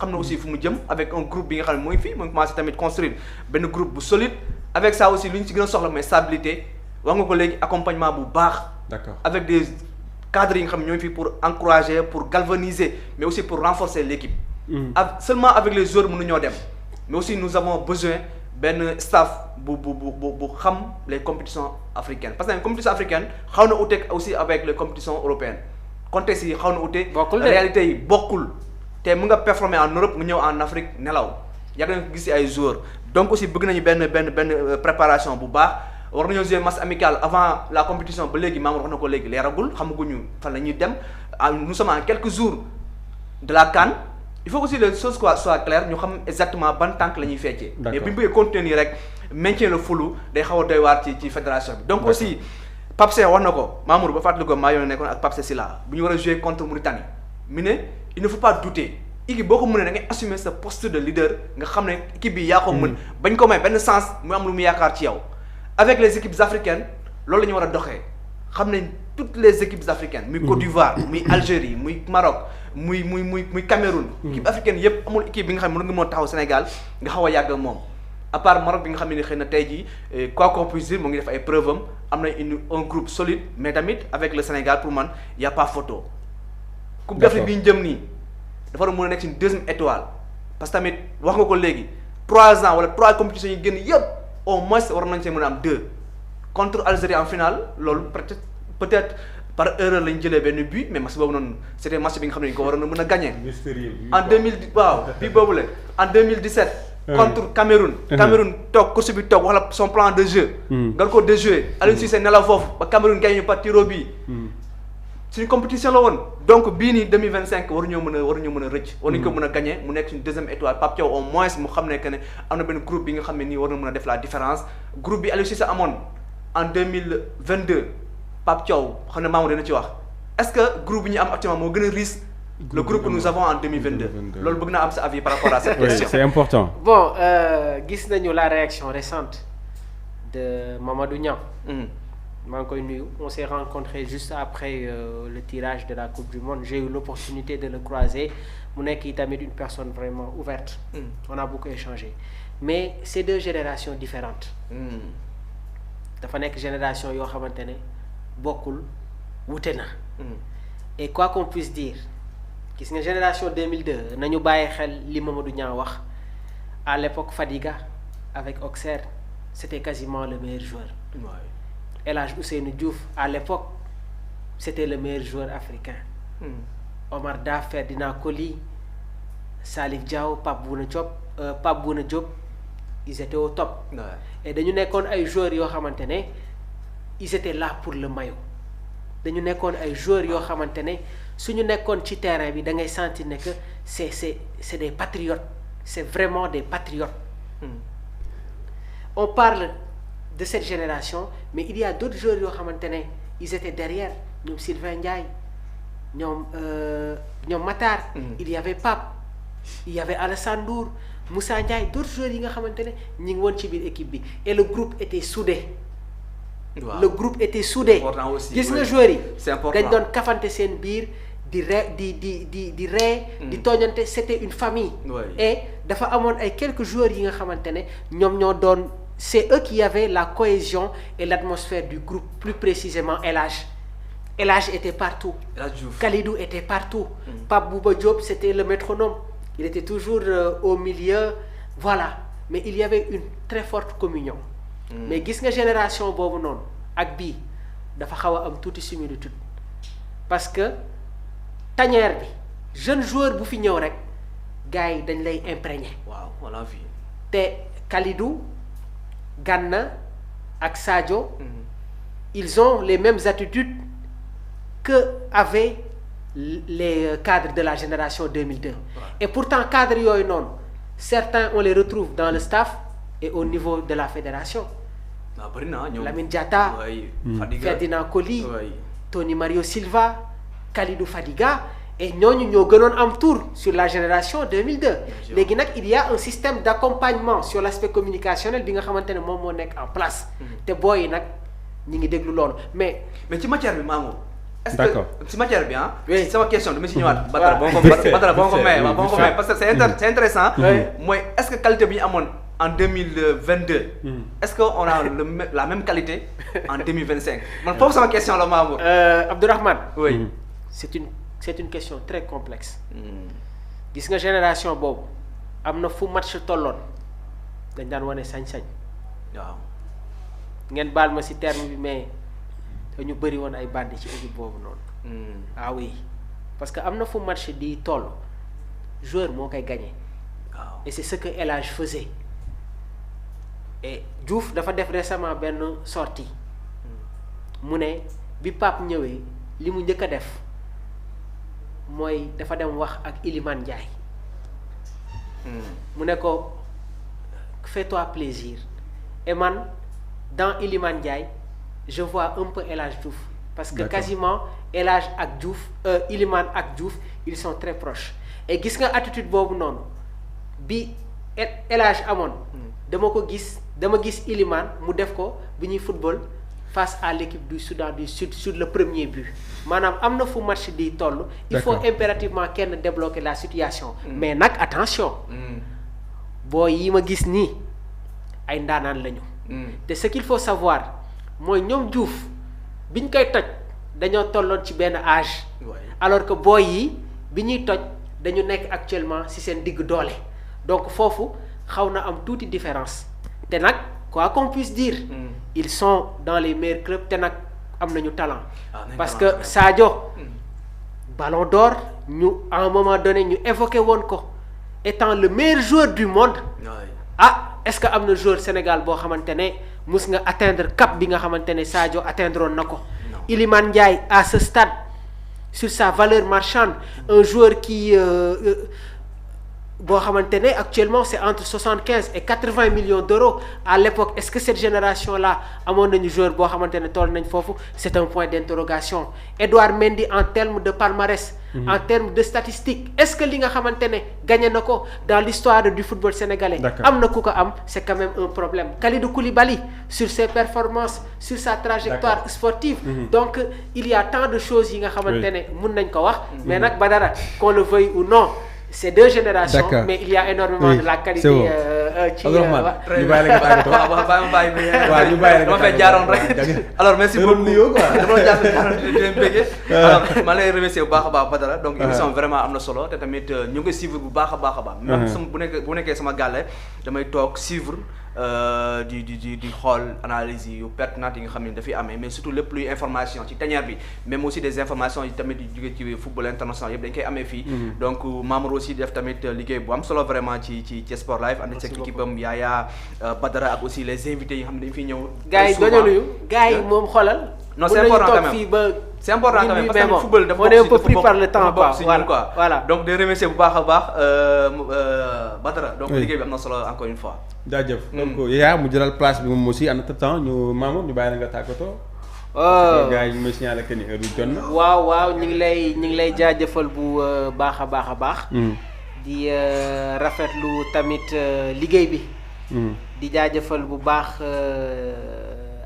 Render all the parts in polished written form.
xam na aussi fu mu jëm avec un groupe bi nga xam ne mooy fii mu commencé tamit construire benn groupe bu solide avec ça aussi lu ñu ci gën a soxla mooy stabilité wax nga ko léegi accompagnement bu baax. D'accord. Avec des cadres yi nga xam ne ñooy fii pour encourager pour galvaniser mais aussi pour renforcer l'équipe. Seulement avec les joueurs mënuñoo dem mais aussi nous avons besoin benn staff bu xam les compétitions africaines parce que les compétitions africaines xaw na uteeg aussi avec les compétitions européennes contexte yi xaw na ute. bokkul réalité yi bokkul te mu nga performer en Europe mu ñëw en Afrique nelaw yàgg nañu ko gis ay joueurs donc aussi bëgg nañu benn préparation bu baax war nañoo jouer match amical avant la compétition ba léegi Mamour wax na ko léegi leeragul xamaguñu fan la ñuy dem nous sommes en quelques jours de la CAN. Il faut aussi les choses soient claires ñu xam exactement ban tànk la ñuy feccee. Mais bu ñu bëggee continuer rek maintien le flou day xaw a doy waar ci fédération bi. Donc aussi Pape Cheikh wax na ko Mamour ba fàttali ko maa yoon nekkoon ak Pape Cheikh Sylla bu ñu war a jouer contre Mauritanie mu ne il ne faut pas douter équipe boo ko mënee da ngay assumer sa poste de leader nga xam ne équipe bi yaa ko mën bañ ko may benn sens mu am lu mu yaakaar ci yow. Avec les équipes africaines loolu la ñu war a doxee xam ne toutes les équipes africaines muy Côte d'Ivoire muy Algérie muy Maroc muy Cameroun. équipe africaine yëpp amul équipe bi nga xam ne mën nga moo taxaw Sénégal nga xaw a yàgg moom à part Maroc bi nga xam ne xëy na tey jii quoi qu'on puisse dire mu ngi def ay preuves am na un groupe solide mais tamit avec le Sénégal pour man y a pas photo. Coupe d'Afrique bi ñu jëm nii dafa war a mën a nekk une deuxième étoile parce que tamit wax nga ko léegi 3 ans wala 3 compétitions yi génn yëpp au moins war nañ see mën a am 2 contre Algérie en finale loolu peut-être. Par erreur lañ jëlee benn but mais match boobu noonu c'était match bi nga xam ne ñu ko waroon a mën a gagner. En 2010 waaw bii boobu la en 2017. contre Cameroun. Cameroun toog course bi toog wax la son plan de jeu. nga ko déjoué Aliou Cissé nelaw foofu ba Cameroun gagné par tiro bii. suñu compétition la woon donc bii nii 2025 waruñoo mën a rëcc. war nañu ko mën a gagner mu nekk suñu deuxième étoile Pape Thiaw au moins mu xam ne que ne am na benn groupe bi nga xam ne nii war na mën a def la différence groupe bi Aliou Cissé amoon en 2022. Pape Thiaw xam ne Mamour dina ci wax est-ce que groupe bi ñu am actuellement moo gën a risque le groupe que nous avons en 2022 loolu bëgg naa am sa avis par rapport à cette question. C'est important. Bon gis nañu la réaction récente de Mamadou Niang. maa ngi koy nuyu on s'est rencontré juste après le tirage de la Coupe du Monde j'ai eu l'opportunité de le croiser mu nekk tamit une personne vraiment ouverte. On a beaucoup échangé mais c'est 2 générations différentes. dafa nekk génération yoo xamante ne. bokkul wute na. Et quoi qu'on puisse dire gis nga génération 2002 nañu bàyyi xel li Mamadou Niang wax à l'époque Fadiga avec Auxerre c'était quasiment le meilleur joueur. El Hadj Ousseynou Diouf à l'époque c'était le meilleur joueur africain. Omar Da Ferdinand Coly Salif Diao Pape Bouna Diop ils étaient au top. Et dañu nekkoon ay joueurs yoo xamante ne. Ils étaient là pour le maillot dañu nekkoon ay joueurs yoo xamante ne suñu nekkoon ci terrain bi da ngay sentir ne que c'est des patriotes c'est vraiment des patriotes. On parle de cette génération mais il y a d'autres joueurs yoo xamante ne ils étaient derrière ñoom Sylvain Ndiaye ñoom Matar. Il y avait Pape il y avait Alassane Ndour Moussa Ndiaye d'autres joueurs yi nga xamante ne ñi ngi woon ci biir équipe bi et le groupe était soudé. Le groupe était soudé. Gis nga joueurs yi. dañ doon kafante seen biir di ree di tooñante c'était une famille. Et dafa amoon ay quelques joueurs yi nga xamante ne ñoom ñoo doon c'est eux qui avaient la cohésion et l'atmosphère du groupe plus précisément El Hadj était partout. Kalidou était partout. Pape Bouba Diop c'était le métronome il était toujours au milieu voilà mais il y avait une très forte communion. Mais gis nga génération boobu noonu ak bii dafa xaw a am tuuti similitude parce que tanière bi jeune joueur bu fi ñëw rek gars yi dañ lay imprégné. waaw on l'a vu. te Kalidou Gana ak Sadio. Ils ont les mêmes attitudes que avaient les cadres de la génération 2002. Et pourtant cadres yooyu noonu certains on les retrouve dans le staff et au niveau de la fédération. Lamine Diatta, Ferdinand Coly, Tony Mario Silva, Kalidou Fadiga et ñooñu ñoo gënoon am tour sur la génération 2002. léegi nag il y a un système d'accompagnement sur l'aspect communicationnel bi nga xamante ne moom moo nekk en place. te booy yi nag ñi ngi déglu loolu mais ci matière bi Mamour est-ce D'accord. que si matière bi ah. Oui. sama question dama si ñëwaat. Badara boo ko Vite fait, Badara boo ko vite fait, may waaw boo ko vite may fait. parce que c'est intéressant Oui. mooy est-ce que qualité bi ñu amoon en 2022 est-ce que on a la même qualité en 2025 man foofu sama question la Mamour. Abdourahmane. oui. c'est une question très complexe. gis nga génération boobu am na fu match tolloon dañ daan wane sañ-sañ. waaw. ngeen baal ma ci terme bi mais dañu bëri woon ay bandi ci équipe boobu noonu. Ah oui parce que am na fu match di toll joueur moo koy gagné. waaw. et c'est ce que El Hadj faisait et Diouf dafa def récemment benn sortie mu ne bi Pape ñëwee li mu njëkk a def mooy dafa dem wax ak Iliman Ndiaye mu ne ko fais-toi plaisir et man dans Iliman Ndiaye je vois un peu El Hadj Diouf parce que D'accord. quasiment El Hadj ak Diouf Iliman ak Diouf ils sont très proches et gis nga attitude boobu noonu bi El Hadj amoon dama gis Iliman mu def ko bi ñuy football face à l'équipe du Soudan du Sud sur le premier but maanaam am na fu match di toll il faut D'accord. impérativement kenn débloquer la situation mais nag attention booy yi ma gis nii ay ndaanaan lañu te ce qu'il faut savoir mooy ñoom Diouf biñ koy toj dañoo tolloon ci benn âge alors que booy yi bi ñuy toj dañu nekk actuellement ci seen digg doole donc foofu xaw na am tuuti différence te nag quoi qu'on puisse dire ils sont dans les meilleurs clubs te nag am nañu talent parce que Sadio Ballon d'Or ñu à un moment donné ñu évoqué woon ko étant le meilleur joueur du monde ah est-ce que am na joueur Sénégal boo xamante ne mus nga atteindre cap bi nga xamante ne Sadio atteindre woon na ko Iliman Ndiaye à ce stade sur sa valeur marchande un joueur qui boo xamante ne actuellement c'est entre 75 et 80 millions d'euros à l'époque est-ce que cette génération là amoon nañu joueur boo xamante ne toll nañ foofu c'est un point d'interrogation Edouard Mendy en termes de palmarès en termes de statistiques est-ce que li nga xamante ne gagné na ko dans l'histoire du football sénégalais D'accord. am na ku ko am c'est quand même un problème Kalidou Koulibaly sur ses performances sur sa trajectoire D'accord. sportive donc il y a tant de choses yi nga xamante Oui. ne mun nañ ko wax mais nag Badara qu'on le veuille ou non c'est deux générations D'accord. mais il y a énormément Oui, de la qualité c'est bon. ci Abdourahmane ñu bàyyi la nga tàggatoo. waaw ma bàyyi waaw ñu bàyyi la nga dama fay jaaroon rek alors merci Dama beaucoup nuyoo quoi. dama la jaaroon di leen bëggee alors ma lay remercier bu baax a baax Badara donc émission vraiment am na solo te tamit ñu ngi koy suivre bu baax a baax a baax même sama bu nekkee sama gàlle damay toog suivre di xool analyse yu pertinentes yi nga xam ne dafay amee mais surtout lépp luy information ci tanière bi même aussi des informations yi tamit yu jóge ci football international yëpp dañ koy amee fii donc Mamour aussi def tamit liggéey bu am solo vraiment ci Sport Live ànd ci équipe am Yaya Badara ak aussi les invités yi nga xam ne dañ fiy ñëw gars yi doño nuyu gars yi moom xoolal non c'est important quand même fii ba c'est important quand même parce que bon, football dafa on est un peu pris par le temps quoi voilà donc de remercier bu baax a baax Badara donc Oui. liggéey bi am na solo encore une fois jaajëf donc yaa mu jëlal place bi moom aussi en temps ñu Mamour ñu bàyyi la nga tàggatoo. gars yi ñu may signaler que ni heure bi jot na. waaw ñu ngi lay jaajëfal bu baax a baax di rafetlu tamit liggéey bi di jaajëfal bu baax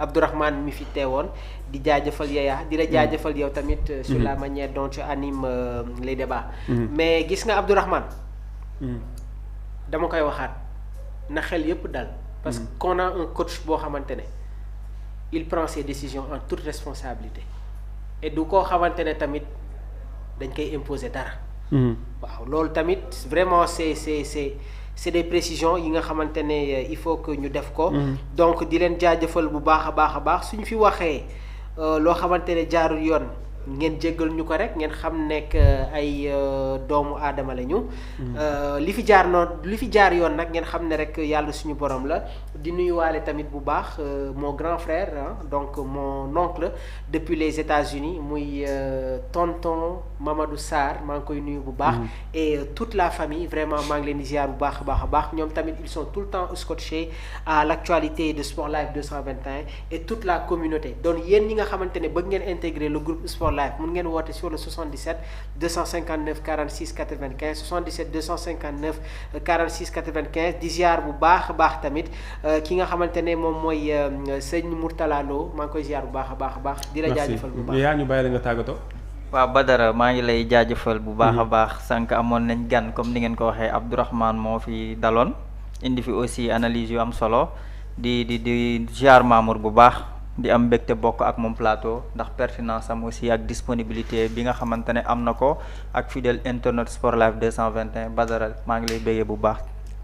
Abdourahmane mi fi teewoon di jaajëfal Yaya di la jaajëfal yow tamit sur la manière dont tu animes les débats mais gis nga Abdourahmane dama koy waxaat na xel yépp dal parce que qu'on a un coach boo xamante ne il prend ses décisions en toute responsabilité et du koo xamante ne tamit dañ koy imposer dara waaw loolu tamit vraiment c'est des précisions yi nga xamante ne il faut que ñu def ko donc di leen jaajëfal bu baax a baax suñu fi waxee loo xamante ne jaarul yoon ngeen jéggal ñu ko rek ngeen xam nekk ay doomu aadama lañu li fi jaar yoon nag ngeen xam ne rek yàlla suñu borom la di nuyuwaale tamit bu baax mon grand frère donc mon oncle depuis les États-Unis muy tonton Mamadou Sarr maa ngi koy nuyu bu baax et toute la famille vraiment maa ngi leen di ziar bu baax a baax ñoom tamit ils sont tout le temps scotchés à l'actualité de Sport Live 221 et toute la communauté donc yéen ñi nga xamante ne bëgg ngeen intégrer le groupe Sport Sport Live mun ngeen woote sur le 77 259 46 95 77 259 46 95 di ziar bu baax a baax tamit ki nga xamante ne moom mooy sëñ Mourtala Lo maa ngi koy ziar bu baax a baax di la jaajëfal bu baax yaa ñu bàyyi la nga tàggatoo. waaw Badara maa ngi lay jaajëfal bu baax a baax sànq amoon nañ gan comme ni ngeen ko waxee Abdourahmane moo fi daloon indi fi aussi analyse yu am solo di ziar Mamour bu baax di am mbégte bokk ak moom plateau ndax pertinence am aussi ak disponibilité bi nga xamante ne am na ko ak fidèle internet Sport Live 221 Badara maa ngi lay béggee bu baax.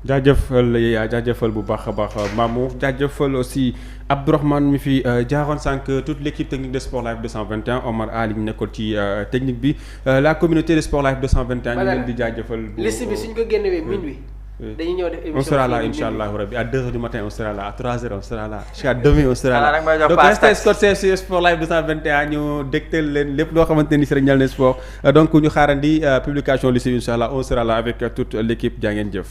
jaajëfal bu baax a baax Mamour jaajëfal aussi Abdourahmane mi fi jaaroon sànq toute l' équipe technique de Sport Live 221 Omar Ali mi nekkoon ci technique bi la communauté de Sport Live 221. ñu leen di jaajëfal. liste bi suñ ko génnewee minuit. dañuy ñëw def émission on sera là incha allah rabbi à 2h du matin on sera là à 3h on sera là jusqu'à demain on sera là. donc restez scotché sur Sport Live 221 ñu dégtal leen lépp loo xamante ni si rek ñal ne sport donc ñu xaarandi publication liste bi incha allah on sera là avec toute l' équipe jaa ngeen jëf.